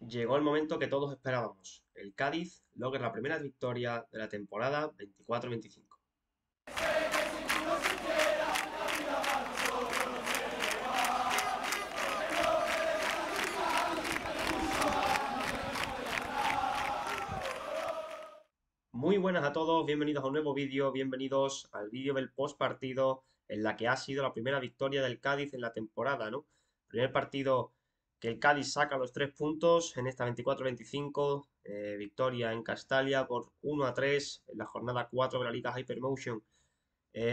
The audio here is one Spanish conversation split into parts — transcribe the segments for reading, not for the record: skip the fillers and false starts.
Llegó el momento que todos esperábamos. El Cádiz logra la primera victoria de la temporada 24-25. Muy buenas a todos, bienvenidos a un nuevo vídeo, bienvenidos al vídeo del post partido en la que ha sido la primera victoria del Cádiz en la temporada, ¿no? Primer partido que el Cádiz saca los 3 puntos en esta 24-25, victoria en Castalia por 1-3 en la jornada 4 de la Liga Hypermotion.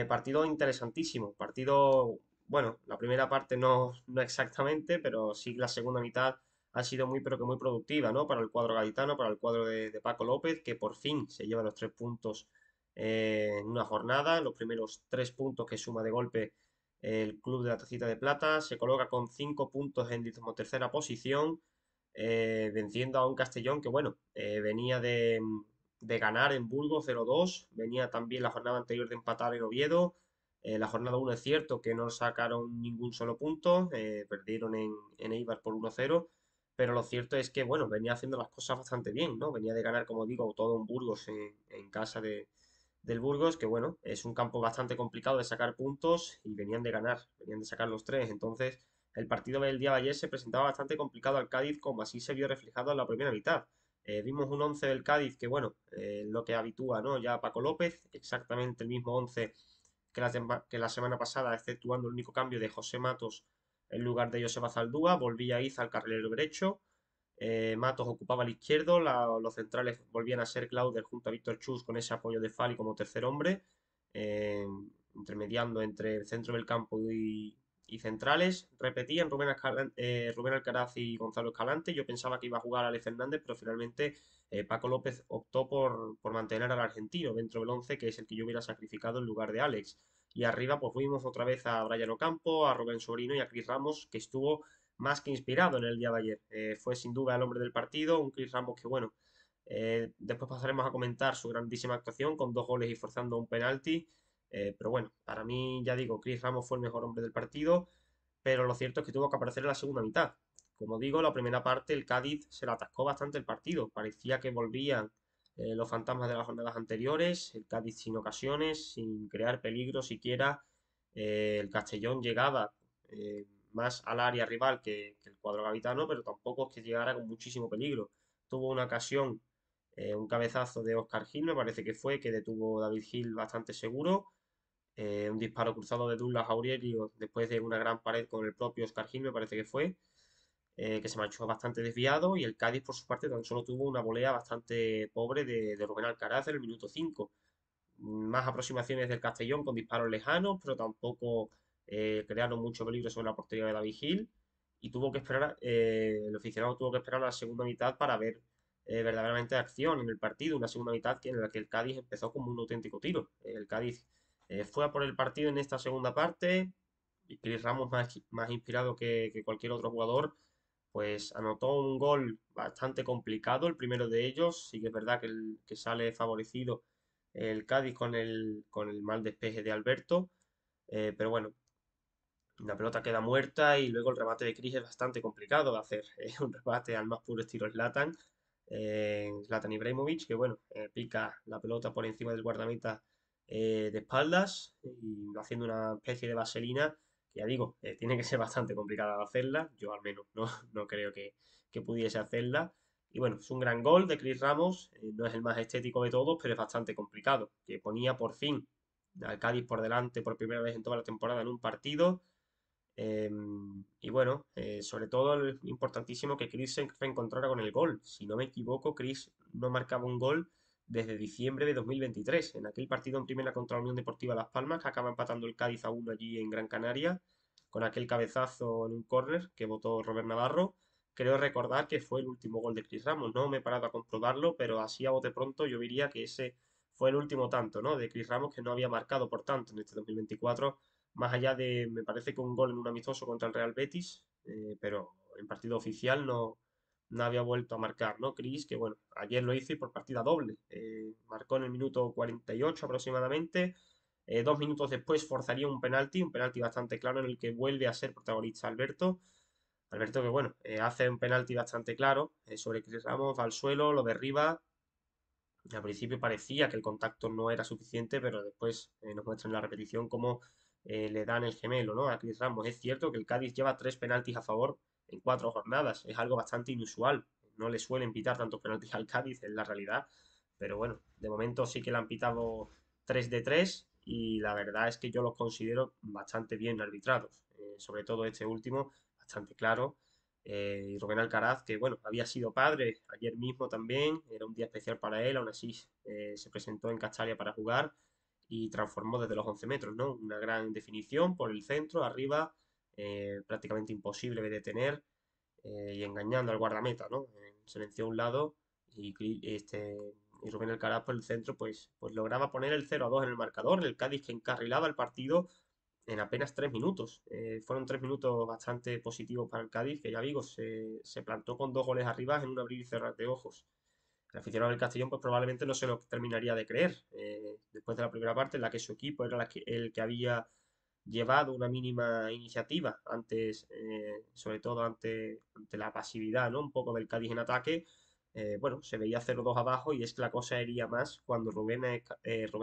Partido interesantísimo, partido, bueno, la primera parte no exactamente, pero sí la segunda mitad ha sido muy, pero que muy productiva, ¿no? Para el cuadro gaditano, para el cuadro de Paco López, que por fin se lleva los 3 puntos en una jornada, los primeros 3 puntos que suma de golpe el club de la Tacita de Plata, se coloca con 5 puntos en decimotercera posición, venciendo a un Castellón que, bueno, venía de ganar en Burgos 0-2. Venía también la jornada anterior de empatar en Oviedo. La jornada 1 es cierto que no sacaron ningún solo punto, perdieron en Eibar por 1-0, pero lo cierto es que, bueno, venía haciendo las cosas bastante bien, ¿no? Venía de ganar, como digo, todo un Burgos en casa del Burgos, que bueno, es un campo bastante complicado de sacar puntos y venían de ganar, venían de sacar los tres. Entonces, el partido del día de ayer se presentaba bastante complicado al Cádiz, como así se vio reflejado en la primera mitad. Vimos un 11 del Cádiz que, bueno, lo que habitúa, ¿no? Ya Paco López, exactamente el mismo 11 que la semana pasada, exceptuando el único cambio de José Matos en lugar de Joseba Zaldúa, volvía Iza al carrilero derecho. Matos ocupaba el izquierdo, los centrales volvían a ser Clauder junto a Víctor Chus con ese apoyo de Fali como tercer hombre, eh, intermediando entre el centro del campo y centrales. Repetían Rubén Alcaraz y Gonzalo Escalante. Yo pensaba que iba a jugar Alex Fernández, pero finalmente Paco López optó por mantener al argentino dentro del 11, que es el que yo hubiera sacrificado en lugar de Alex. Y arriba pues vimos otra vez a Brian Ocampo, a Rubén Sobrino y a Cris Ramos, que estuvo más que inspirado en el día de ayer. Fue sin duda el hombre del partido, un Chris Ramos que, bueno, después pasaremos a comentar su grandísima actuación con 2 goles y forzando un penalti. Pero bueno, para mí, ya digo, Chris Ramos fue el mejor hombre del partido, pero lo cierto es que tuvo que aparecer en la segunda mitad. Como digo, la primera parte el Cádiz se le atascó bastante el partido. Parecía que volvían los fantasmas de las jornadas anteriores, el Cádiz sin ocasiones, sin crear peligro siquiera. El Castellón llegaba más al área rival que el cuadro gaditano, pero tampoco es que llegara con muchísimo peligro. Tuvo una ocasión, un cabezazo de Oscar Gil, me parece que fue, que detuvo David Gil bastante seguro. Un disparo cruzado de Douglas Aurelio después de una gran pared con el propio Oscar Gil, me parece que fue, que se marchó bastante desviado. Y el Cádiz, por su parte, tan solo tuvo una volea bastante pobre de Rubén Alcaraz en el minuto 5. Más aproximaciones del Castellón con disparos lejanos, pero tampoco crearon mucho peligro sobre la portería de David Gil. Y tuvo que esperar, el aficionado tuvo que esperar a la segunda mitad para ver verdaderamente acción en el partido. Una segunda mitad en la que el Cádiz empezó como un auténtico tiro. El Cádiz fue a por el partido en esta segunda parte. Y Chris Ramos, más inspirado que cualquier otro jugador, pues anotó un gol bastante complicado, el primero de ellos. Sí que es verdad que sale favorecido el Cádiz con el mal despeje de Alberto, pero bueno, la pelota queda muerta y luego el remate de Chris es bastante complicado de hacer. Es un remate al más puro estilo Zlatan Ibrahimovic, que bueno, pica la pelota por encima del guardameta de espaldas y haciendo una especie de vaselina que ya digo, tiene que ser bastante complicada de hacerla. Yo al menos no creo que pudiese hacerla. Y bueno, es un gran gol de Chris Ramos, no es el más estético de todos, pero es bastante complicado, que ponía por fin al Cádiz por delante por primera vez en toda la temporada en un partido. Y bueno, sobre todo importantísimo que Chris se reencontrara con el gol. Si no me equivoco, Chris no marcaba un gol desde diciembre de 2023, en aquel partido en primera contra la Unión Deportiva Las Palmas, que acaba empatando el Cádiz a 1 allí en Gran Canaria, con aquel cabezazo en un córner que votó Robert Navarro. Creo recordar que fue el último gol de Chris Ramos, no me he parado a comprobarlo, pero así a bote pronto yo diría que ese fue el último tanto, ¿no? De Chris Ramos, que no había marcado por tanto en este 2024, más allá de, me parece que un gol en un amistoso contra el Real Betis, pero en partido oficial no había vuelto a marcar, ¿no? Chris, que bueno, ayer lo hizo y por partida doble. Marcó en el minuto 48 aproximadamente. 2 minutos después forzaría un penalti bastante claro en el que vuelve a ser protagonista Alberto. Alberto que, bueno, hace un penalti bastante claro sobre Chris Ramos, va al suelo, lo derriba. Al principio parecía que el contacto no era suficiente, pero después nos muestran en la repetición cómo le dan el gemelo, ¿no? A Chris Ramos. Es cierto que el Cádiz lleva 3 penaltis a favor en 4 jornadas. Es algo bastante inusual. No le suelen pitar tantos penaltis al Cádiz en la realidad. Pero bueno, de momento sí que le han pitado 3 de 3 y la verdad es que yo los considero bastante bien arbitrados. Sobre todo este último, bastante claro. Y Rubén Alcaraz, que bueno, había sido padre ayer mismo también, era un día especial para él, aún así se presentó en Castalia para jugar y transformó desde los 11 metros, ¿no? Una gran definición por el centro, arriba, prácticamente imposible de detener y engañando al guardameta, ¿no? Se venció a un lado y Rubén Alcaraz por el centro, pues lograba poner el 0-2 en el marcador, el Cádiz que encarrilaba el partido en apenas 3 minutos. Fueron 3 minutos bastante positivos para el Cádiz, que ya digo, se plantó con 2 goles arriba en un abrir y cerrar de ojos. El aficionado del Castellón pues probablemente no se lo terminaría de creer. Después de la primera parte en la que su equipo era el que había llevado una mínima iniciativa antes, sobre todo ante la pasividad, ¿no? Un poco del Cádiz en ataque. Bueno, se veía 0-2 abajo y es que la cosa iría más cuando Rubén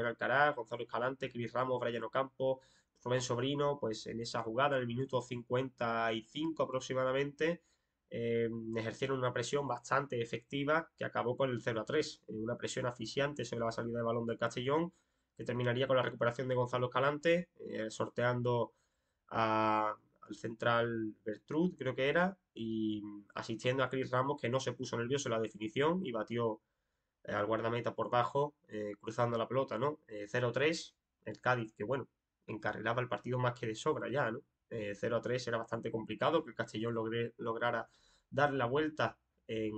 Alcaraz, Gonzalo Escalante, Cris Ramos, Brian Ocampo, Rubén Sobrino, pues en esa jugada, en el minuto 55 aproximadamente, ejercieron una presión bastante efectiva que acabó con el 0-3. Una presión asfixiante sobre la salida de balón del Castellón, que terminaría con la recuperación de Gonzalo Escalante, sorteando al central Bertrud, creo que era, y asistiendo a Chris Ramos, que no se puso nervioso en la definición y batió al guardameta por bajo, cruzando la pelota, ¿no? 0-3, el Cádiz, que bueno, encarrilaba el partido más que de sobra ya, ¿no? 0-3 era bastante complicado que el Castellón lograra dar la vuelta en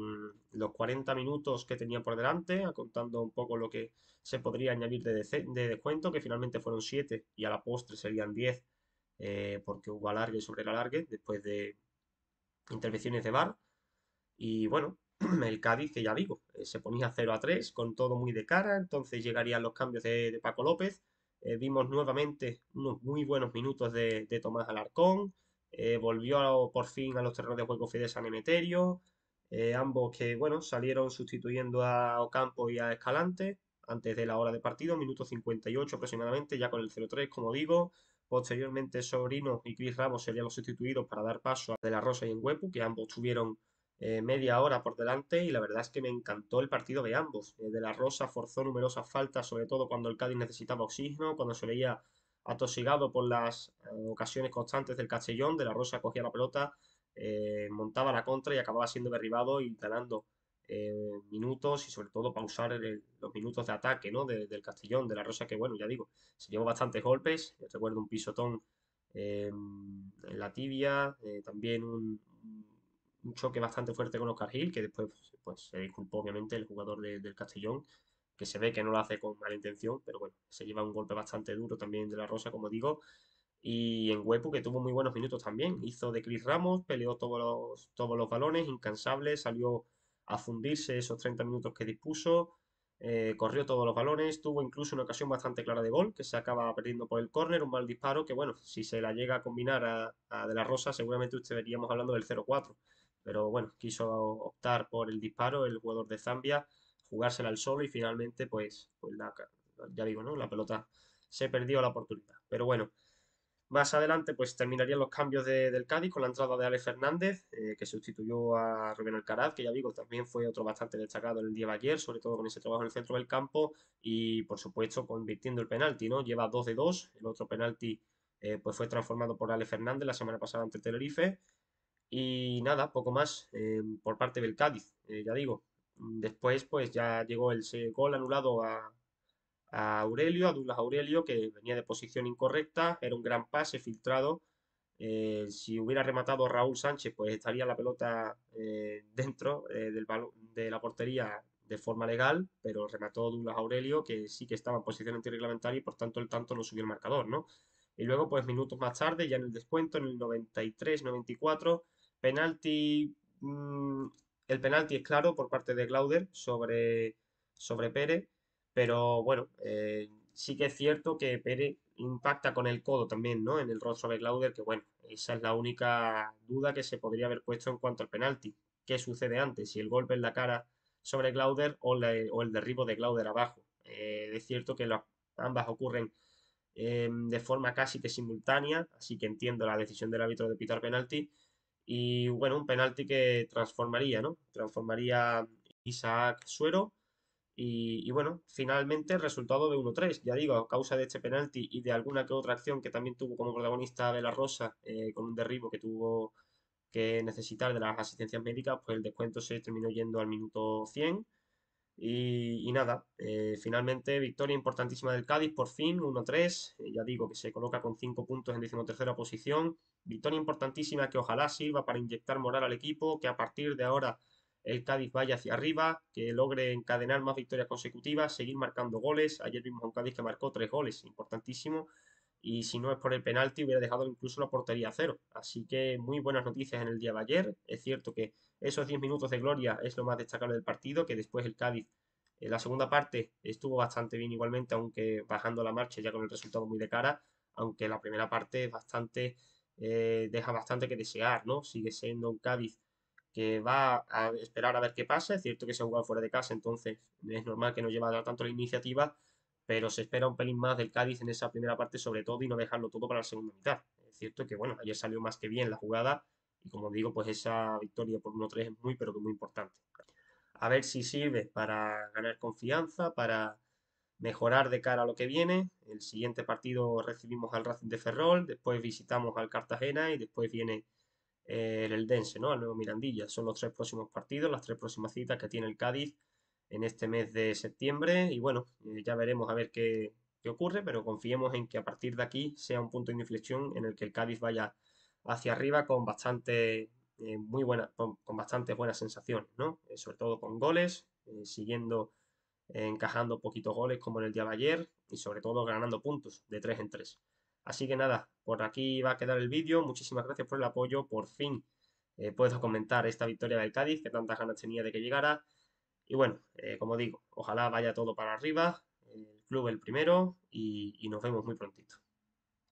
los 40 minutos que tenía por delante, contando un poco lo que se podría añadir de descuento, que finalmente fueron 7 y a la postre serían 10, porque hubo alargue sobre el alargue después de intervenciones de VAR. Y bueno, el Cádiz, que ya digo, se ponía 0-3 con todo muy de cara, entonces llegarían los cambios de Paco López. Vimos nuevamente unos muy buenos minutos de Tomás Alarcón. Volvió por fin a los terrenos de juego Fede San Emeterio. Ambos que, bueno, salieron sustituyendo a Ocampo y a Escalante antes de la hora de partido, minuto 58 aproximadamente, ya con el 0-3, como digo. Posteriormente, Sobrino y Cris Ramos serían los sustituidos para dar paso a De La Rosa y Engüepu, que ambos tuvieron media hora por delante y la verdad es que me encantó el partido de ambos. De la Rosa forzó numerosas faltas, sobre todo cuando el Cádiz necesitaba oxígeno, cuando se veía atosigado por las ocasiones constantes del Castellón. De la Rosa cogía la pelota, montaba la contra y acababa siendo derribado y ganando minutos y sobre todo pausar los minutos de ataque, ¿no? Del Castellón. De la Rosa que, bueno, ya digo, se llevó bastantes golpes. Recuerdo un pisotón en la tibia, también un choque bastante fuerte con Oscar Gil, que después pues, se disculpó obviamente el jugador del Castellón, que se ve que no lo hace con mala intención, pero bueno, se lleva un golpe bastante duro también de la Rosa, como digo, y en Huepu, que tuvo muy buenos minutos también, hizo de Chris Ramos, peleó todos los balones, incansable, salió a fundirse esos 30 minutos que dispuso, corrió todos los balones, tuvo incluso una ocasión bastante clara de gol, que se acaba perdiendo por el córner, un mal disparo, que bueno, si se la llega a combinar a De La Rosa, seguramente estaríamos hablando del 0-4. Pero bueno, quiso optar por el disparo el jugador de Zambia, jugársela al solo y finalmente, ya digo, ¿no? La pelota se perdió la oportunidad. Pero bueno, más adelante, pues terminarían los cambios del Cádiz con la entrada de Alex Fernández, que sustituyó a Rubén Alcaraz, que ya digo, también fue otro bastante destacado en el día de ayer, sobre todo con ese trabajo en el centro del campo y, por supuesto, convirtiendo el penalti, ¿no? Lleva 2 de 2. El otro penalti pues fue transformado por Alex Fernández la semana pasada ante el Tenerife. Y nada, poco más por parte del Cádiz, ya digo. Después, pues ya llegó el gol anulado a Aurelio, a Douglas Aurelio, que venía de posición incorrecta, era un gran pase filtrado. Si hubiera rematado Raúl Sánchez, pues estaría la pelota dentro de la portería de forma legal, pero remató Douglas Aurelio, que sí que estaba en posición antirreglamentaria y por tanto el tanto no subió el marcador, ¿no? Y luego, pues minutos más tarde, ya en el descuento, en el 93-94, penalti. El penalti es claro por parte de Glauder sobre Pérez, pero bueno, sí que es cierto que Pérez impacta con el codo también, ¿no? En el rostro de Glauder, que bueno, esa es la única duda que se podría haber puesto en cuanto al penalti. ¿Qué sucede antes? Si el golpe en la cara sobre Glauder o el derribo de Glauder abajo. Es cierto que ambas ocurren de forma casi que simultánea, así que entiendo la decisión del árbitro de pitar penalti. Y bueno, un penalti que transformaría, ¿no? Transformaría Isaac Suero y bueno, finalmente el resultado de 1-3, ya digo, a causa de este penalti y de alguna que otra acción que también tuvo como protagonista De La Rosa, con un derribo que tuvo que necesitar de las asistencias médicas, pues el descuento se terminó yendo al minuto 100. Y nada, finalmente victoria importantísima del Cádiz, por fin, 1-3. Ya digo que se coloca con 5 puntos en decimotercera posición. Victoria importantísima que ojalá sirva para inyectar moral al equipo, que a partir de ahora el Cádiz vaya hacia arriba, que logre encadenar más victorias consecutivas, seguir marcando goles. Ayer vimos a un Cádiz que marcó 3 goles, importantísimo. Y si no es por el penalti, hubiera dejado incluso la portería a cero. Así que muy buenas noticias en el día de ayer. Es cierto que esos 10 minutos de gloria es lo más destacable del partido, que después el Cádiz en la segunda parte estuvo bastante bien igualmente, aunque bajando la marcha ya con el resultado muy de cara, aunque la primera parte es bastante, deja bastante que desear, ¿no? Sigue siendo un Cádiz que va a esperar a ver qué pasa. Es cierto que se ha jugado fuera de casa, entonces es normal que no lleve tanto la iniciativa, pero se espera un pelín más del Cádiz en esa primera parte sobre todo y no dejarlo todo para la segunda mitad. Es cierto que, bueno, ayer salió más que bien la jugada y como digo, pues esa victoria por 1-3 es muy, pero que muy importante. A ver si sirve para ganar confianza, para mejorar de cara a lo que viene. El siguiente partido recibimos al Racing de Ferrol, después visitamos al Cartagena y después viene el Eldense, ¿no? Al nuevo Mirandilla. Son los 3 próximos partidos, las 3 próximas citas que tiene el Cádiz en este mes de septiembre. Y bueno, ya veremos a ver qué ocurre, pero confiemos en que a partir de aquí sea un punto de inflexión en el que el Cádiz vaya hacia arriba con bastante, muy buena, con bastantes buenas sensaciones, ¿no? Sobre todo con goles, siguiendo encajando poquitos goles como en el día de ayer y sobre todo ganando puntos de 3 en 3. Así que nada, por aquí va a quedar el vídeo. Muchísimas gracias por el apoyo. Por fin puedo comentar esta victoria del Cádiz que tantas ganas tenía de que llegara. Y bueno, como digo, ojalá vaya todo para arriba, el club el primero y nos vemos muy prontito.